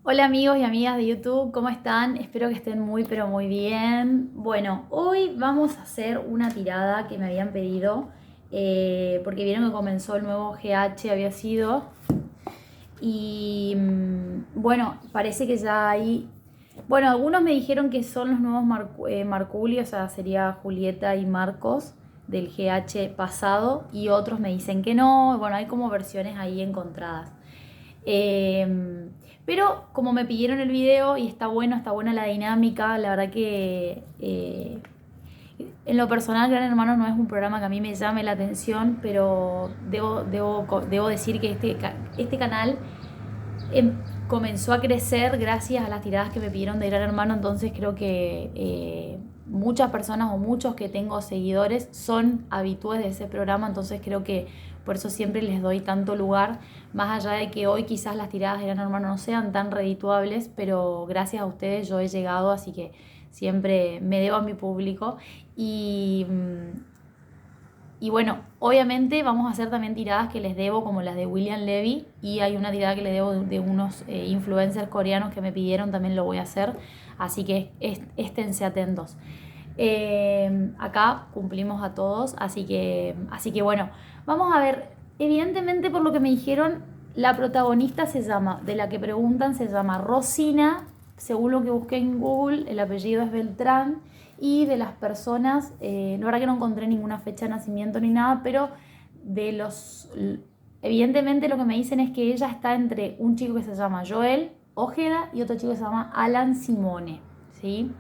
Hola amigos y amigas de YouTube, ¿cómo están? Espero que estén muy pero muy bien. Bueno, hoy vamos a hacer una tirada que me habían pedido porque vieron que comenzó el nuevo GH, había sido. Y bueno, parece que ya hay... Bueno, algunos me dijeron que son los nuevos Marculi, o sea, sería Julieta y Marcos del GH pasado, y otros me dicen que no. Bueno, hay como versiones ahí encontradas. Eh, pero como me pidieron el video y está buena la dinámica, la verdad que en lo personal Gran Hermano no es un programa que a mí me llame la atención, pero debo decir que este canal em, comenzó a crecer gracias a las tiradas que me pidieron de Gran Hermano, entonces creo que muchas personas o muchos que tengo seguidores son habitués de ese programa, entonces creo que por eso siempre les doy tanto lugar, más allá de que hoy quizás las tiradas de Gran Hermano no sean tan redituables, pero gracias a ustedes yo he llegado, así que siempre me debo a mi público y bueno, obviamente vamos a hacer también tiradas que les debo, como las de William Levy. Y hay una tirada que le debo de unos influencers coreanos que me pidieron, también lo voy a hacer. Así que esténse atentos. Acá cumplimos a todos, así que bueno, vamos a ver. Evidentemente, por lo que me dijeron, la protagonista de la que preguntan, se llama Rosina. Según lo que busqué en Google, el apellido es Beltrán. Y de las personas, la verdad que no encontré ninguna fecha de nacimiento ni nada, pero de los... Evidentemente lo que me dicen es que ella está entre un chico que se llama Joel Ojeda y otro chico que se llama Alan Simone, ¿sí?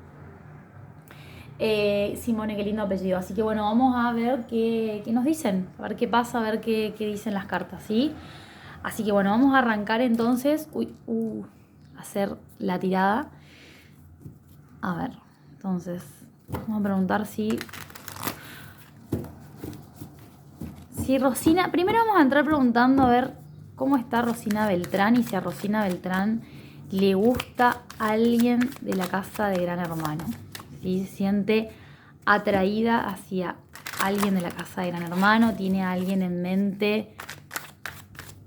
Simone, qué lindo apellido. Así que bueno, vamos a ver qué nos dicen, a ver qué pasa, a ver qué dicen las cartas, ¿sí? Así que bueno, vamos a arrancar entonces, hacer la tirada. A ver, entonces, vamos a preguntar si Rosina, primero vamos a entrar preguntando a ver cómo está Rosina Beltrán y si a Rosina Beltrán le gusta alguien de la casa de Gran Hermano. Si se siente atraída hacia alguien de la casa de Gran Hermano, tiene a alguien en mente,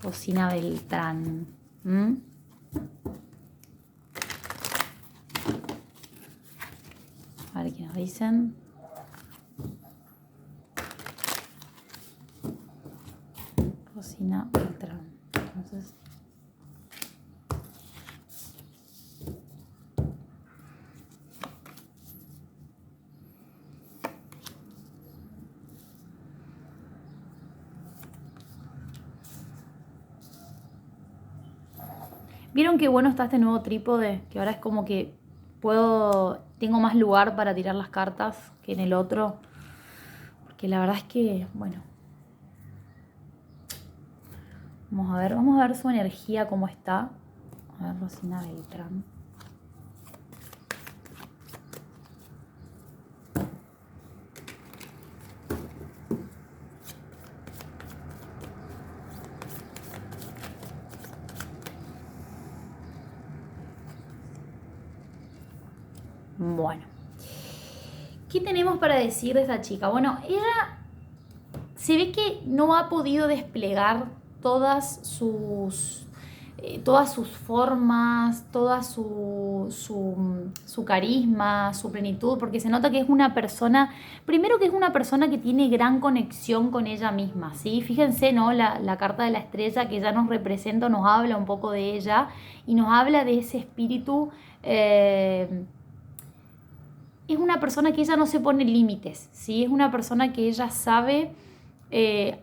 Rosina Beltrán. A ver qué nos dicen. Rosina Beltrán. Entonces, ¿vieron qué bueno está este nuevo trípode? Que ahora es como que tengo más lugar para tirar las cartas que en el otro. Porque la verdad es que, bueno, vamos a ver su energía cómo está. A ver, Rosina Beltrán. Bueno, ¿qué tenemos para decir de esta chica? Bueno, ella se ve que no ha podido desplegar todas sus formas, toda su carisma, su plenitud, porque se nota que es una persona, primero que es una persona que tiene gran conexión con ella misma, ¿sí? Fíjense, ¿no? La carta de la estrella que ya nos representa, nos habla un poco de ella y nos habla de ese espíritu. Es una persona que ella no se pone límites, ¿sí? Es una persona que ella sabe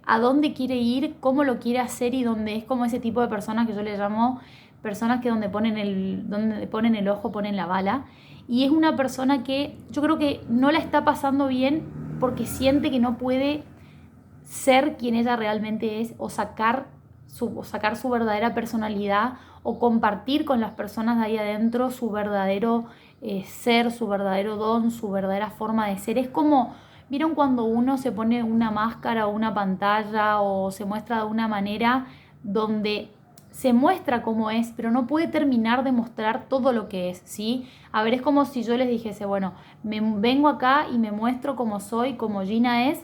a dónde quiere ir, cómo lo quiere hacer y donde es como ese tipo de personas que yo le llamo personas que donde ponen el ojo ponen la bala. Y es una persona que yo creo que no la está pasando bien porque siente que no puede ser quien ella realmente es o sacar su verdadera personalidad o compartir con las personas de ahí adentro su verdadero ser, su verdadero don, su verdadera forma de ser. Es como, ¿vieron cuando uno se pone una máscara o una pantalla o se muestra de una manera donde se muestra cómo es, pero no puede terminar de mostrar todo lo que es, ¿sí? A ver, es como si yo les dijese, bueno, me vengo acá y me muestro como soy, como Gina es,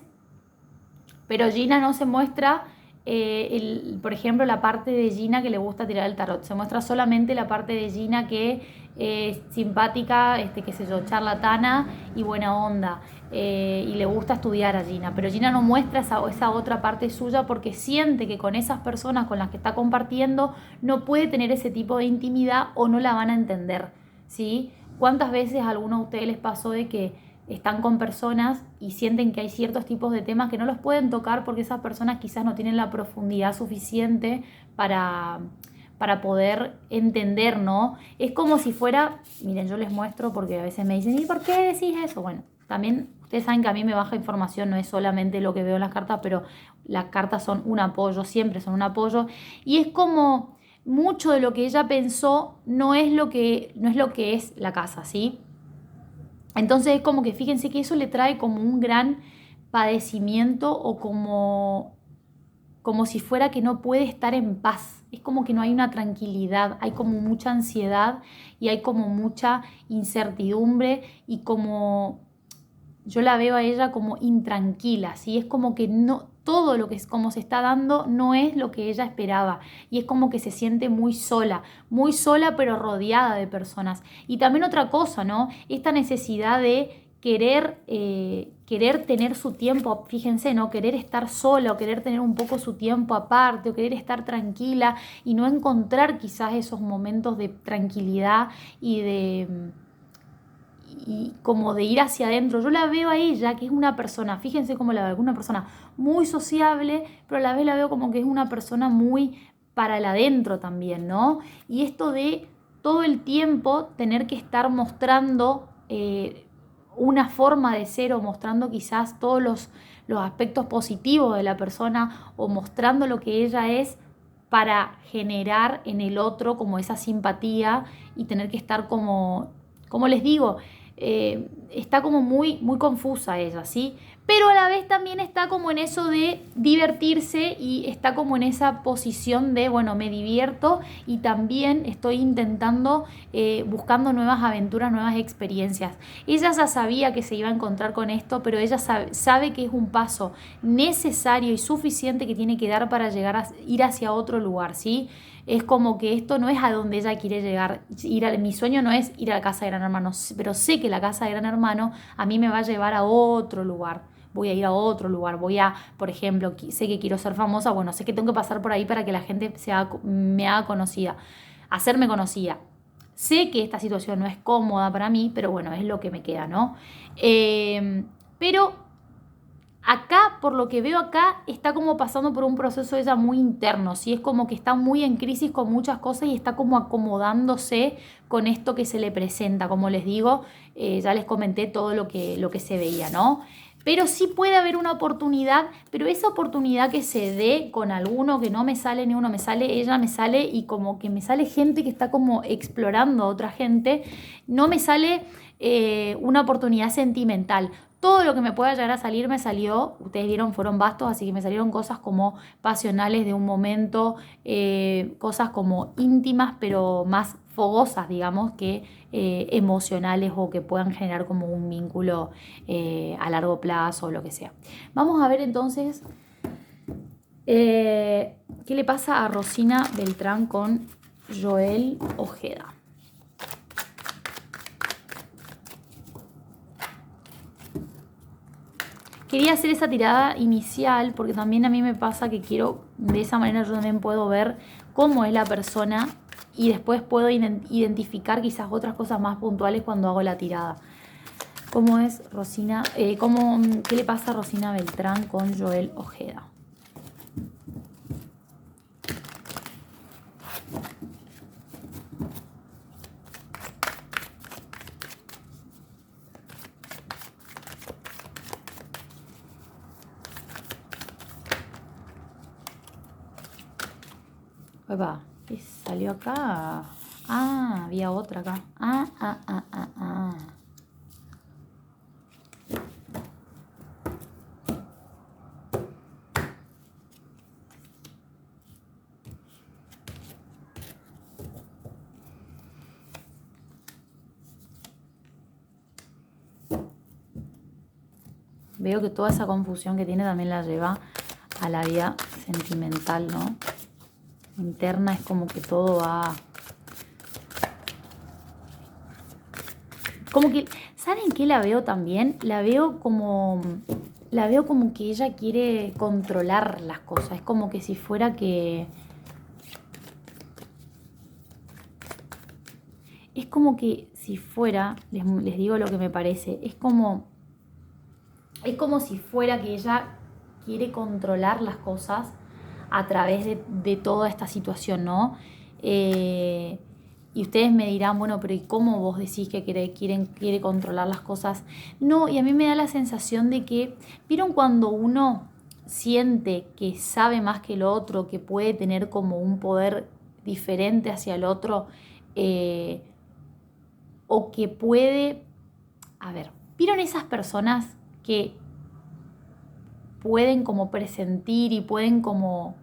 pero Gina no se muestra por ejemplo, la parte de Gina que le gusta tirar el tarot. Se muestra solamente la parte de Gina que es simpática, qué sé yo, charlatana y buena onda. Y le gusta estudiar a Gina. Pero Gina no muestra esa otra parte suya porque siente que con esas personas con las que está compartiendo no puede tener ese tipo de intimidad o no la van a entender, ¿sí? ¿Cuántas veces a algunos de ustedes les pasó de que están con personas y sienten que hay ciertos tipos de temas que no los pueden tocar porque esas personas quizás no tienen la profundidad suficiente para poder entender, ¿no? Es como si fuera, miren, yo les muestro porque a veces me dicen, ¿y por qué decís eso? Bueno, también ustedes saben que a mí me baja información, no es solamente lo que veo en las cartas, pero las cartas son un apoyo, siempre son un apoyo, y es como mucho de lo que ella pensó no es lo que es la casa, ¿sí? Entonces es como que fíjense que eso le trae como un gran padecimiento o como si fuera que no puede estar en paz. Es como que no hay una tranquilidad, hay como mucha ansiedad y hay como mucha incertidumbre y como yo la veo a ella como intranquila, ¿sí? Es como que no, todo lo que es como se está dando no es lo que ella esperaba y es como que se siente muy sola pero rodeada de personas. Y también otra cosa, ¿no? Esta necesidad de querer tener su tiempo, fíjense, ¿no? Querer estar sola o querer tener un poco su tiempo aparte o querer estar tranquila y no encontrar quizás esos momentos de tranquilidad y como de ir hacia adentro. Yo la veo a ella, que es una persona, fíjense cómo la veo, una persona muy sociable, pero a la vez la veo como que es una persona muy para el adentro también, ¿no? Y esto de todo el tiempo tener que estar mostrando una forma de ser o mostrando quizás todos los aspectos positivos de la persona o mostrando lo que ella es para generar en el otro como esa simpatía y tener que estar como les digo, está como muy confusa ella, ¿sí? Pero a la vez también está como en eso de divertirse y está como en esa posición de, bueno, me divierto y también estoy intentando, buscando nuevas aventuras, nuevas experiencias. Ella ya sabía que se iba a encontrar con esto, pero ella sabe que es un paso necesario y suficiente que tiene que dar para llegar a ir hacia otro lugar, ¿sí? Es como que esto no es a donde ella quiere llegar. Mi sueño no es ir a la casa de Gran Hermano, pero sé que la casa de Gran Hermano a mí me va a llevar a otro lugar. Voy a ir a otro lugar, por ejemplo, sé que quiero ser famosa, bueno, sé que tengo que pasar por ahí para que la gente me haga conocida, hacerme conocida. Sé que esta situación no es cómoda para mí, pero bueno, es lo que me queda, ¿no? Pero acá, por lo que veo acá, está como pasando por un proceso ella muy interno, ¿sí? Es como que está muy en crisis con muchas cosas y está como acomodándose con esto que se le presenta. Como les digo, ya les comenté todo lo que se veía, ¿no? Pero sí puede haber una oportunidad, pero esa oportunidad que se dé con alguno que no me sale ni uno, me sale ella, me sale y como que me sale gente que está como explorando a otra gente, no me sale una oportunidad sentimental. Todo lo que me pueda llegar a salir me salió, ustedes vieron, fueron bastos, así que me salieron cosas como pasionales de un momento, cosas como íntimas, pero más fogosas, digamos, que emocionales o que puedan generar como un vínculo a largo plazo o lo que sea. Vamos a ver entonces qué le pasa a Rosina Beltrán con Joel Ojeda. Quería hacer esa tirada inicial porque también a mí me pasa que quiero, de esa manera yo también puedo ver cómo es la persona y después puedo identificar quizás otras cosas más puntuales cuando hago la tirada. ¿Cómo es Rosina? ¿Qué le pasa a Rosina Beltrán con Joel Ojeda? Opa, ¿qué salió acá? Ah, había otra acá. Ah. Veo que toda esa confusión que tiene también la lleva a la vida sentimental, ¿no? Interna es como que todo va... Como que, ¿saben qué la veo también? La veo como que ella quiere controlar las cosas. Es como que si fuera que... Es como que si fuera, les digo lo que me parece, es como si fuera que ella quiere controlar las cosas a través de toda esta situación, ¿no? Y ustedes me dirán, bueno, pero ¿y cómo vos decís que quiere controlar las cosas? No, y a mí me da la sensación de que, ¿vieron cuando uno siente que sabe más que el otro, que puede tener como un poder diferente hacia el otro? O que puede, a ver, ¿vieron esas personas que pueden como presentir y pueden como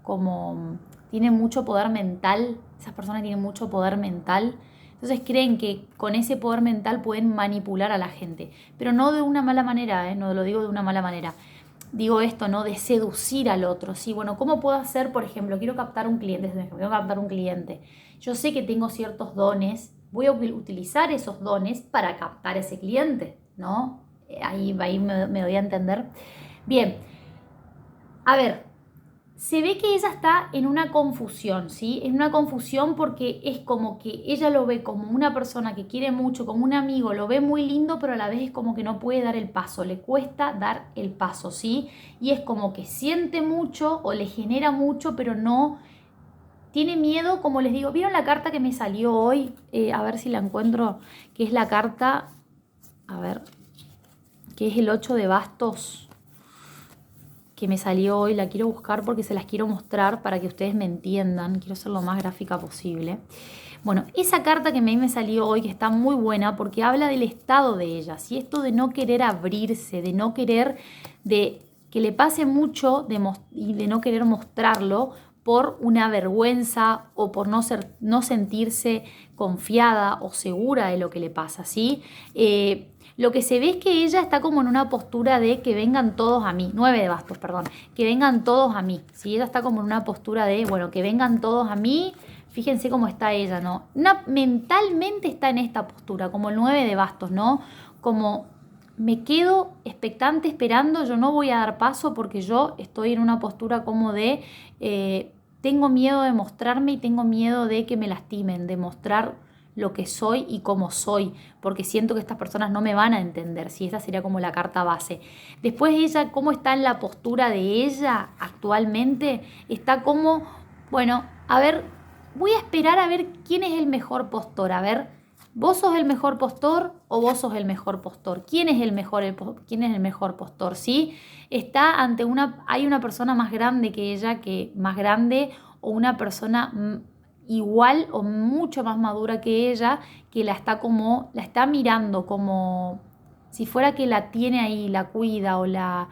tienen mucho poder mental? Esas personas tienen mucho poder mental. Entonces creen que con ese poder mental pueden manipular a la gente. Pero no de una mala manera, no lo digo de una mala manera. Digo esto, ¿no? De seducir al otro. Sí, bueno, ¿cómo puedo hacer, por ejemplo, quiero captar un cliente, Yo sé que tengo ciertos dones, voy a utilizar esos dones para captar ese cliente, ¿no? Ahí me doy a entender. Bien, a ver, se ve que ella está en una confusión, ¿sí? En una confusión porque es como que ella lo ve como una persona que quiere mucho, como un amigo, lo ve muy lindo, pero a la vez es como que no puede dar el paso, le cuesta dar el paso, ¿sí? Y es como que siente mucho o le genera mucho, pero no tiene miedo, como les digo. ¿Vieron la carta que me salió hoy? A ver si la encuentro, que es la carta, a ver, que es el 8 de bastos, que me salió hoy. La quiero buscar porque se las quiero mostrar para que ustedes me entiendan. Quiero ser lo más gráfica posible. Bueno, esa carta que a mí me salió hoy, que está muy buena porque habla del estado de ella, ¿sí? Esto de no querer abrirse, de no querer, de que le pase mucho y de no querer mostrarlo por una vergüenza o por no sentirse confiada o segura de lo que le pasa, ¿sí? Lo que se ve es que ella está como en una postura de que vengan todos a mí, 9 de bastos, perdón, que vengan todos a mí, ¿sí? Ella está como en una postura de, bueno, que vengan todos a mí. Fíjense cómo está ella, ¿no? Mentalmente está en esta postura, como el 9 de bastos, ¿no? Como me quedo expectante esperando, yo no voy a dar paso porque yo estoy en una postura como de tengo miedo de mostrarme y tengo miedo de que me lastimen, de mostrar lo que soy y cómo soy, porque siento que estas personas no me van a entender, si esa sería como la carta base. Después ella, cómo está en la postura de ella actualmente, está como, bueno, a ver, voy a esperar a ver quién es el mejor postor, a ver, ¿vos sos el mejor postor o vos sos el mejor postor? ¿Quién es el mejor postor? ¿Sí? Está ante hay una persona más grande que ella, más grande, o una persona igual o mucho más madura que ella, que la está mirando como si fuera que la tiene ahí, la cuida o la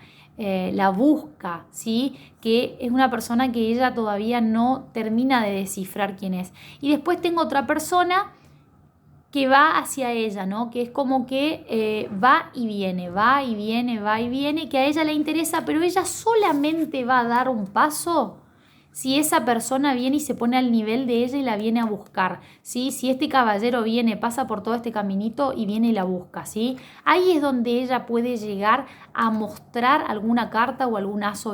busca, ¿sí? Que es una persona que ella todavía no termina de descifrar quién es. Y después tengo otra persona que va hacia ella, ¿no? Que es como que va y viene, va y viene, va y viene, que a ella le interesa, pero ella solamente va a dar un paso si esa persona viene y se pone al nivel de ella y la viene a buscar, ¿sí? Si este caballero viene, pasa por todo este caminito y viene y la busca, ¿sí? Ahí es donde ella puede llegar a mostrar alguna carta o algún as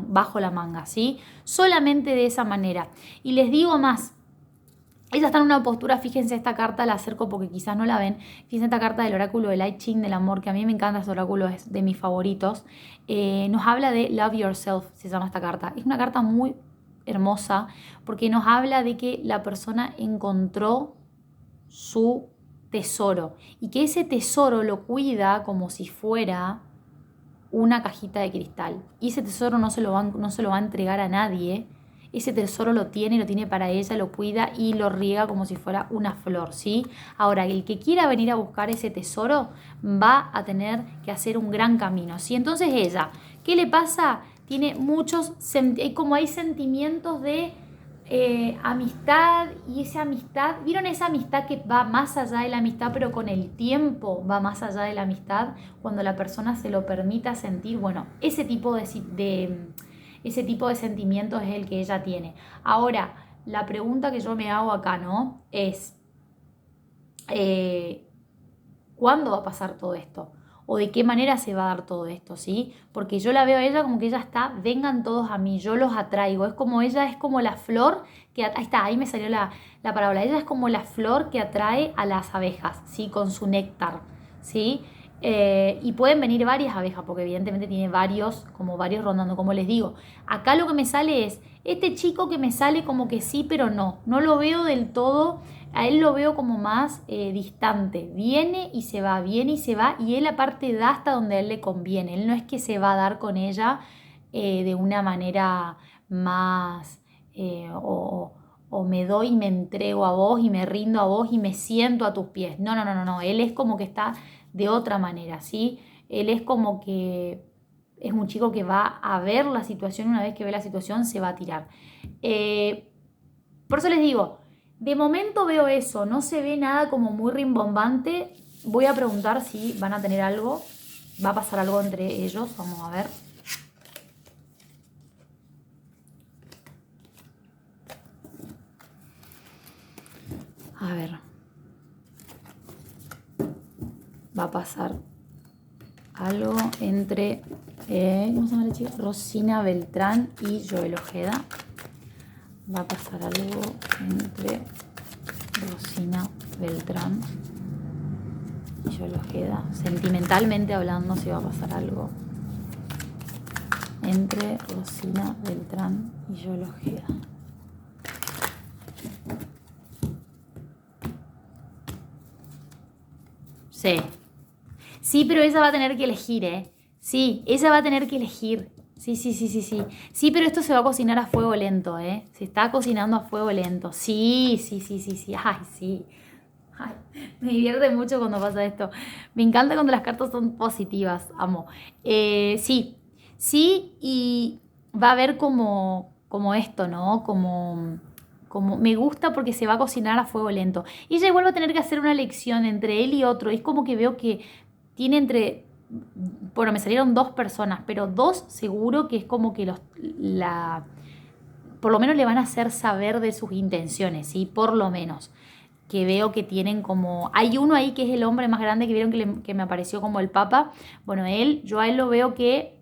bajo la manga, ¿sí? Solamente de esa manera. Y les digo más. Ella está en una postura, fíjense esta carta, la acerco porque quizás no la ven. Fíjense esta carta del oráculo del I Ching del amor, que a mí me encanta ese oráculo, es de mis favoritos. Nos habla de Love Yourself, se llama esta carta. Es una carta muy hermosa porque nos habla de que la persona encontró su tesoro y que ese tesoro lo cuida como si fuera una cajita de cristal. Y ese tesoro no se lo va a entregar a nadie. Ese tesoro lo tiene para ella, lo cuida y lo riega como si fuera una flor, ¿sí? Ahora, el que quiera venir a buscar ese tesoro va a tener que hacer un gran camino, ¿sí? Entonces ella, ¿qué le pasa? Tiene hay sentimientos de amistad, y esa amistad, ¿vieron esa amistad que va más allá de la amistad, pero con el tiempo va más allá de la amistad? Cuando la persona se lo permita sentir, bueno, ese tipo ese tipo de sentimientos es el que ella tiene. Ahora, la pregunta que yo me hago acá, ¿no? Es, ¿cuándo va a pasar todo esto? ¿O de qué manera se va a dar todo esto? ¿Sí? Porque yo la veo a ella como que ella está, vengan todos a mí, yo los atraigo. Es como ella, es como la flor que, ahí está, ahí me salió la palabra. Ella es como la flor que atrae a las abejas, ¿sí? Con su néctar, ¿sí? Y pueden venir varias abejas, porque evidentemente tiene varios rondando, como les digo. Acá lo que me sale es, este chico que me sale como que sí, pero no. No lo veo del todo, a él lo veo como más distante. Viene y se va, viene y se va, y él aparte da hasta donde a él le conviene. Él no es que se va a dar con ella de una manera más... o me doy y me entrego a vos y me rindo a vos y me siento a tus pies. No, no, no, no, no. Él es como que está de otra manera, ¿sí? Él es como que es un chico que va a ver la situación, una vez que ve la situación se va a tirar. Por eso les digo, de momento veo eso, no se ve nada como muy rimbombante. Voy a preguntar si van a tener algo, va a pasar algo entre ellos, vamos a ver. A ver. Va a pasar algo entre, ¿cómo se llama la chica? Rosina Beltrán y Joel Ojeda. Va a pasar algo entre Rosina Beltrán y Joel Ojeda. Sentimentalmente hablando, si va a pasar algo entre Rosina Beltrán y Joel Ojeda. Sí. Sí, pero ella va a tener que elegir, ¿eh? Sí, ella va a tener que elegir. Sí, sí, sí, sí, sí. Sí, pero esto se va a cocinar a fuego lento, ¿eh? Se está cocinando a fuego lento. Sí, sí, sí, sí, sí. Ay, sí. Ay, me divierte mucho cuando pasa esto. Me encanta cuando las cartas son positivas, amo. Sí, sí, y va a haber como esto, ¿no? Como me gusta porque se va a cocinar a fuego lento. Y ella igual va a tener que hacer una elección entre él y otro. Es como que veo que tiene entre... Bueno, me salieron dos personas, pero dos seguro que es como que por lo menos le van a hacer saber de sus intenciones, ¿sí? Por lo menos. Que veo que tienen como... Hay uno ahí que es el hombre más grande que vieron que me apareció como el papa. Bueno, yo a él lo veo que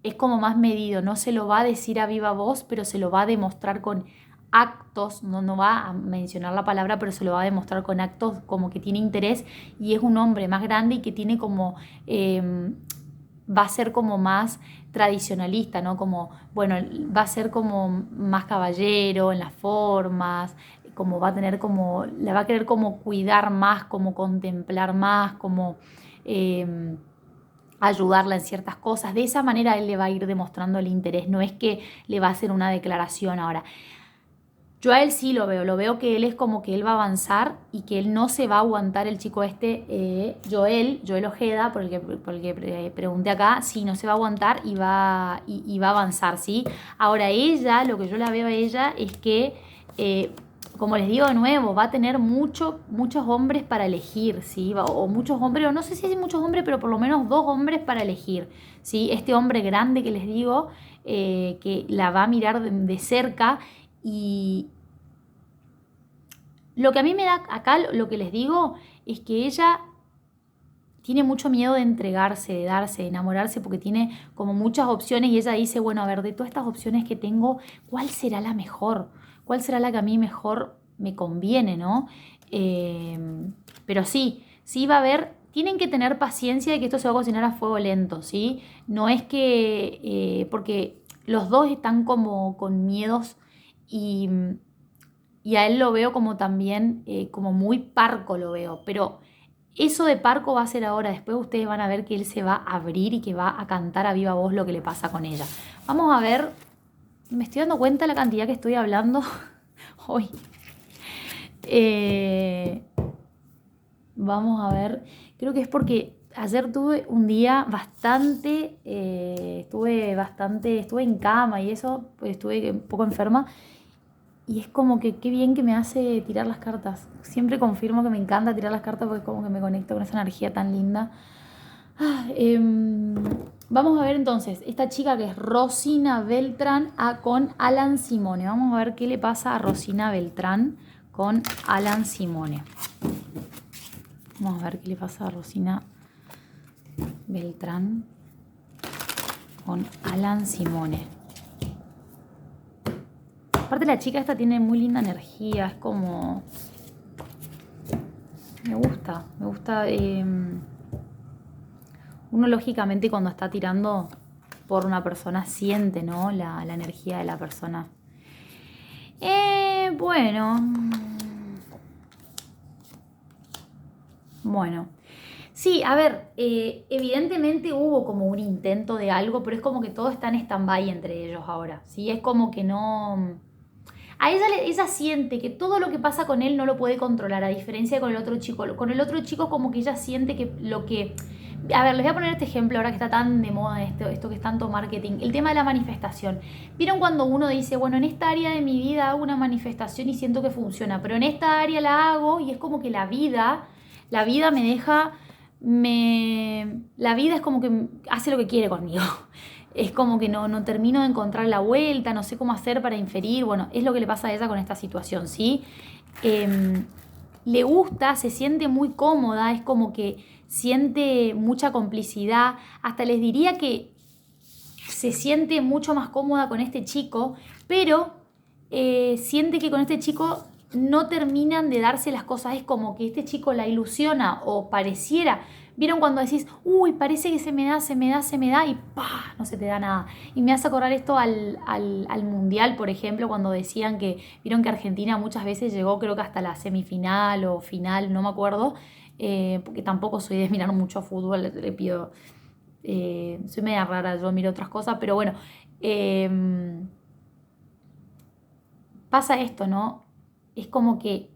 es como más medido. No se lo va a decir a viva voz, pero se lo va a demostrar con actos. No va a mencionar la palabra, pero se lo va a demostrar con actos como que tiene interés. Y es un hombre más grande y que tiene como... va a ser como más tradicionalista, ¿no? Como, bueno, va a ser como más caballero en las formas, como va a tener como, la va a querer como cuidar más, como contemplar más, como ayudarla en ciertas cosas. De esa manera él le va a ir demostrando el interés, no es que le va a hacer una declaración ahora. Yo a él sí lo veo que él es como que él va a avanzar y que él no se va a aguantar el chico Joel Ojeda, por el que pregunté acá, sí, no se va a aguantar y va a avanzar, ¿sí? Ahora ella, lo que yo la veo a ella es que, como les digo de nuevo, va a tener muchos hombres para elegir, ¿sí? O muchos hombres, o no sé si hay muchos hombres, pero por lo menos dos hombres para elegir, ¿sí? Este hombre grande que les digo, que la va a mirar de cerca. Y lo que a mí me da acá, lo que les digo, es que ella tiene mucho miedo de entregarse, de darse, de enamorarse, porque tiene como muchas opciones y ella dice, bueno, a ver, de todas estas opciones que tengo, ¿cuál será la mejor? ¿Cuál será la que a mí mejor me conviene, no? Pero sí va a haber, tienen que tener paciencia de que esto se va a cocinar a fuego lento, ¿sí? No es que, porque los dos están como con miedos y a él lo veo como también, como muy parco lo veo, pero eso de parco va a ser ahora, después ustedes van a ver que él se va a abrir y que va a cantar a viva voz lo que le pasa con ella. Vamos a ver, me estoy dando cuenta de la cantidad que estoy hablando hoy. Vamos a ver, creo que es porque ayer tuve un día bastante, estuve en cama y eso, pues estuve un poco enferma. Y es como que qué bien que me hace tirar las cartas. Siempre confirmo que me encanta tirar las cartas porque es como que me conecto con esa energía tan linda. Vamos a ver entonces, esta chica que es Rosina Beltrán con Alan Simone. Vamos a ver qué le pasa a Rosina Beltrán con Alan Simone. Vamos a ver qué le pasa a Rosina Beltrán con Alan Simone. Aparte la chica esta tiene muy linda energía, es como... Me gusta. Uno lógicamente cuando está tirando por una persona siente, ¿no? La energía de la persona. Bueno. Sí, a ver, evidentemente hubo como un intento de algo, pero es como que todo está en stand-by entre ellos ahora, ¿sí? Es como que no... A ella siente que todo lo que pasa con él no lo puede controlar, a diferencia de con el otro chico. Con el otro chico como que ella siente que lo que... A ver, les voy a poner este ejemplo ahora que está tan de moda esto que es tanto marketing. El tema de la manifestación. ¿Vieron cuando uno dice, bueno, en esta área de mi vida hago una manifestación y siento que funciona, pero en esta área la hago y es como que la vida me deja... La vida es como que hace lo que quiere conmigo. Es como que no termino de encontrar la vuelta, no sé cómo hacer para inferir. Bueno, es lo que le pasa a ella con esta situación, ¿sí? Le gusta, se siente muy cómoda, es como que siente mucha complicidad. Hasta les diría que se siente mucho más cómoda con este chico, pero siente que con este chico no terminan de darse las cosas. Es como que este chico la ilusiona o pareciera. ¿Vieron cuando decís, uy, parece que se me da y ¡pah! No se te da nada? Y me hace acordar esto al Mundial, por ejemplo, cuando decían que, vieron que Argentina muchas veces llegó, creo que hasta la semifinal o final, no me acuerdo, porque tampoco soy de mirar mucho fútbol, le pido, soy media rara, yo miro otras cosas, pero bueno, pasa esto, ¿no? Es como que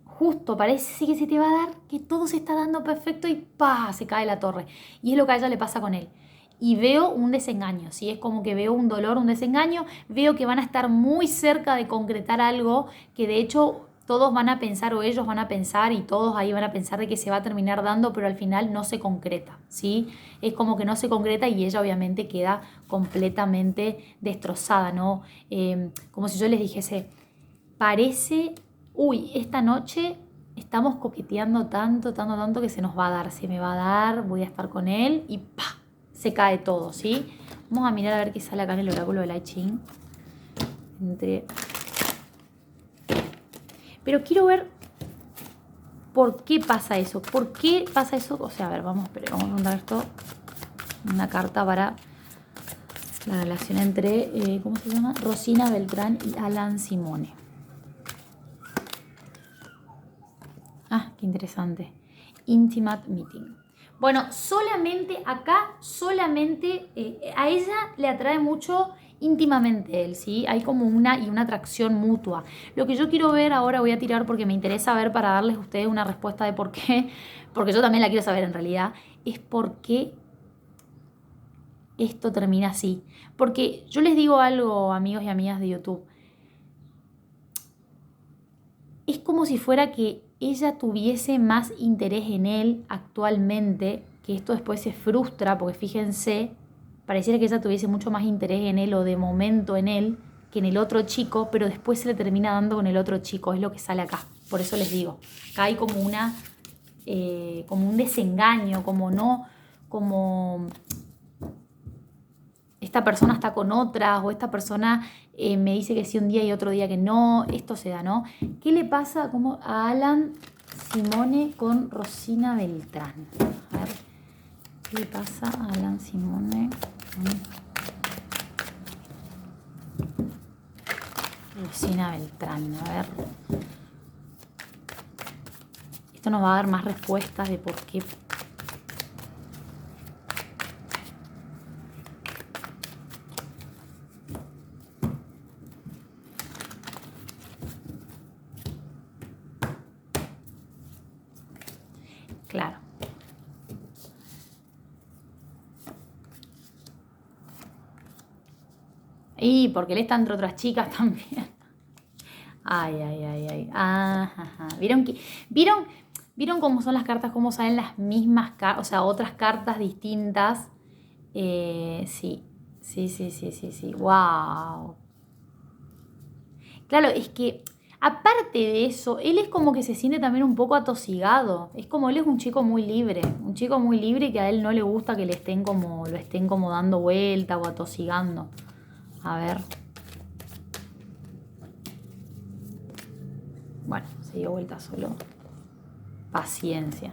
justo parece que se te va a dar, que todo se está dando perfecto y ¡pah! Se cae la torre. Y es lo que a ella le pasa con él. Y veo un desengaño, ¿sí? Es como que veo un dolor, un desengaño, veo que van a estar muy cerca de concretar algo que de hecho todos van a pensar o ellos van a pensar y todos ahí van a pensar de que se va a terminar dando, pero al final no se concreta, ¿sí? Es como que no se concreta y ella obviamente queda completamente destrozada, ¿no? Como si yo les dijese, parece... Uy, esta noche estamos coqueteando tanto que se nos va a dar, se me va a dar, voy a estar con él y ¡pa! Se cae todo, ¿sí? Vamos a mirar a ver qué sale acá en el oráculo de I Ching. Pero quiero ver por qué pasa eso. ¿Por qué pasa eso? O sea, a ver, vamos a mandar esto. Una carta para la relación entre, ¿cómo se llama? Rosina Beltrán y Alan Simone. Ah, qué interesante. Intimate meeting. Bueno, solamente acá, a ella le atrae mucho íntimamente él, ¿sí? Hay como una atracción mutua. Lo que yo quiero ver ahora, voy a tirar porque me interesa ver para darles a ustedes una respuesta de por qué, porque yo también la quiero saber en realidad, es por qué esto termina así. Porque yo les digo algo, amigos y amigas de YouTube, es como si fuera que ella tuviese más interés en él actualmente, que esto después se frustra, porque fíjense, pareciera que ella tuviese mucho más interés en él o de momento en él que en el otro chico, pero después se le termina dando con el otro chico, es lo que sale acá. Por eso les digo, acá hay como como un desengaño, como esta persona está con otras o esta persona me dice que sí un día y otro día que no, esto se da, ¿no? ¿Qué le pasa a Alan Simone con Rosina Beltrán? A ver, ¿qué le pasa a Alan Simone con Rosina Beltrán? A ver. Esto nos va a dar más respuestas de por qué. Claro. Y porque él está entre otras chicas también. Ay. ¿Vieron? ¿Vieron cómo son las cartas? ¿Cómo salen las mismas cartas? O sea, otras cartas distintas. Sí, sí, sí, sí, sí, sí. ¡Wow! Claro, es que aparte de eso, él es como que se siente también un poco atosigado. Es como él es un chico muy libre que a él no le gusta que le estén como, lo estén como dando vuelta o atosigando. A ver. Bueno, se dio vuelta solo. Paciencia.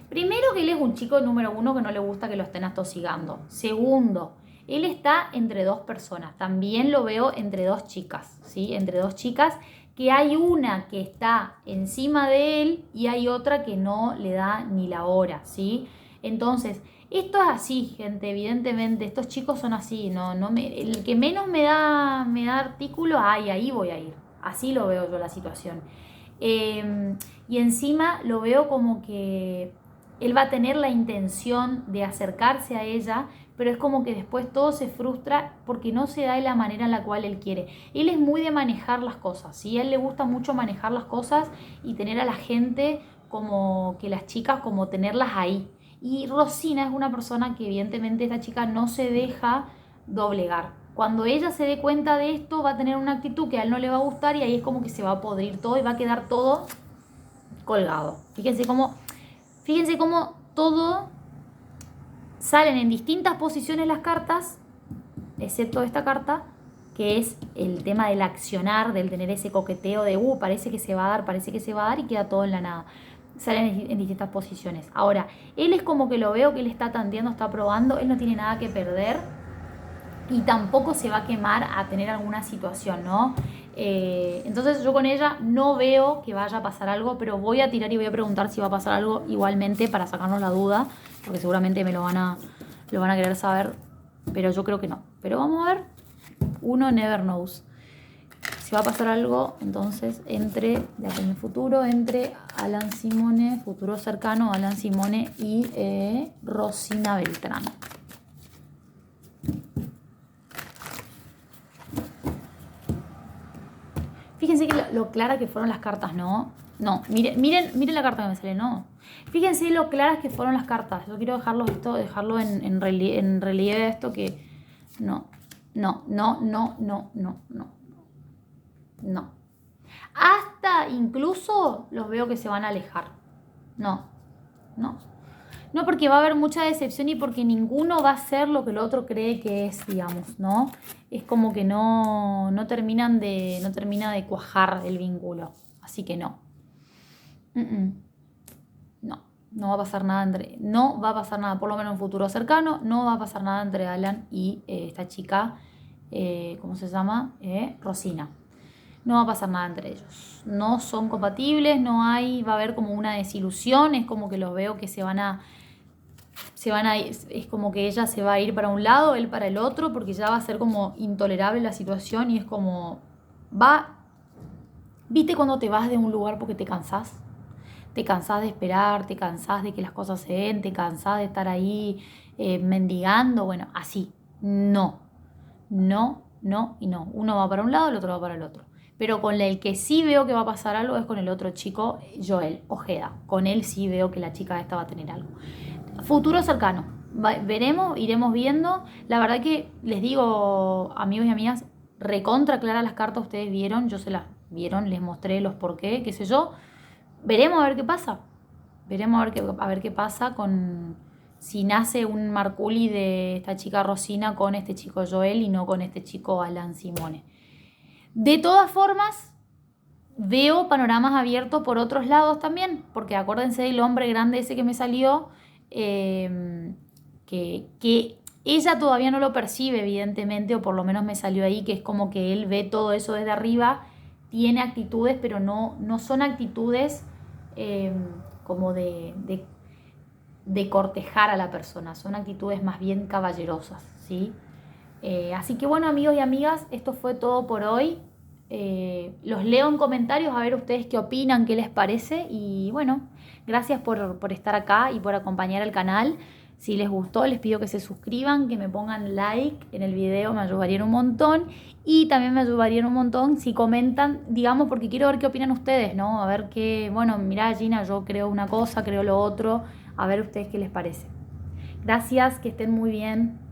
Primero que él es un chico número uno que no le gusta que lo estén atosigando. Segundo, él está entre dos personas. También lo veo entre dos chicas, ¿sí? Entre dos chicas que hay una que está encima de él y hay otra que no le da ni la hora, ¿sí? Entonces, esto es así, gente, evidentemente, estos chicos son así, el que menos me da artículo, ay, ahí voy a ir. Así lo veo yo la situación. Y encima lo veo como que él va a tener la intención de acercarse a ella, pero es como que después todo se frustra porque no se da de la manera en la cual él quiere. Él es muy de manejar las cosas, ¿sí? A él le gusta mucho manejar las cosas y tener a la gente como que las chicas, como tenerlas ahí. Y Rosina es una persona que evidentemente esta chica no se deja doblegar. Cuando ella se dé cuenta de esto, va a tener una actitud que a él no le va a gustar y ahí es como que se va a podrir todo y va a quedar todo colgado. Fíjense cómo todo salen en distintas posiciones las cartas, excepto esta carta, que es el tema del accionar, del tener ese coqueteo de, parece que se va a dar, parece que se va a dar y queda todo en la nada. Salen en distintas posiciones. Ahora, él es como que lo veo que él está tanteando, está probando, él no tiene nada que perder y tampoco se va a quemar a tener alguna situación, ¿no? Entonces yo con ella no veo que vaya a pasar algo, pero voy a tirar y voy a preguntar si va a pasar algo igualmente para sacarnos la duda, porque seguramente me lo van a querer saber, pero yo creo que no. Pero vamos a ver, uno never knows. Si va a pasar algo, entonces entre el futuro, entre Alan Simone, futuro cercano, Alan Simone y Rosina Beltrán. Fíjense que lo claras que fueron las cartas, ¿no? No, miren la carta que me sale, no. Fíjense lo claras que fueron las cartas. Yo quiero dejarlo en relieve esto que... No. Hasta incluso los veo que se van a alejar. No. No, porque va a haber mucha decepción y porque ninguno va a ser lo que el otro cree que es, digamos, ¿no? Es como que no termina de cuajar el vínculo. Así que no. No va a pasar nada por lo menos en un futuro cercano, no va a pasar nada entre Alan y esta chica, ¿cómo se llama? Rosina. No va a pasar nada entre ellos. No son compatibles, va a haber como una desilusión, es como que los veo que se van a ir, es como que ella se va a ir para un lado, él para el otro, porque ya va a ser como intolerable la situación y es como, ¿viste cuando te vas de un lugar porque te cansás? Te cansás de esperar, te cansás de que las cosas se den, te cansás de estar ahí mendigando, bueno, así, no y no. Uno va para un lado, el otro va para el otro. Pero con el que sí veo que va a pasar algo es con el otro chico, Joel Ojeda. Con él sí veo que la chica esta va a tener algo. Futuro cercano. Veremos, iremos viendo. La verdad que les digo, amigos y amigas, recontra claras las cartas, ustedes vieron, yo se las vieron, les mostré los por qué, qué sé yo. Veremos a ver qué pasa. Veremos a ver qué pasa con si nace un Marculi de esta chica Rosina con este chico Joel y no con este chico Alan Simone. De todas formas, veo panoramas abiertos por otros lados también, porque acuérdense del hombre grande ese que me salió, que ella todavía no lo percibe, evidentemente, o por lo menos me salió ahí, que es como que él ve todo eso desde arriba, tiene actitudes, pero no son actitudes como de cortejar a la persona, son actitudes más bien caballerosas, ¿sí? Así que bueno, amigos y amigas, esto fue todo por hoy. Los leo en comentarios a ver ustedes qué opinan, qué les parece y bueno, gracias por estar acá y por acompañar al canal. Si les gustó, les pido que se suscriban, que me pongan like en el video, me ayudarían un montón. Y también me ayudarían un montón si comentan, digamos, porque quiero ver qué opinan ustedes, ¿no? A ver qué, bueno, mirá Gina, yo creo una cosa, creo lo otro, a ver ustedes qué les parece. Gracias, que estén muy bien.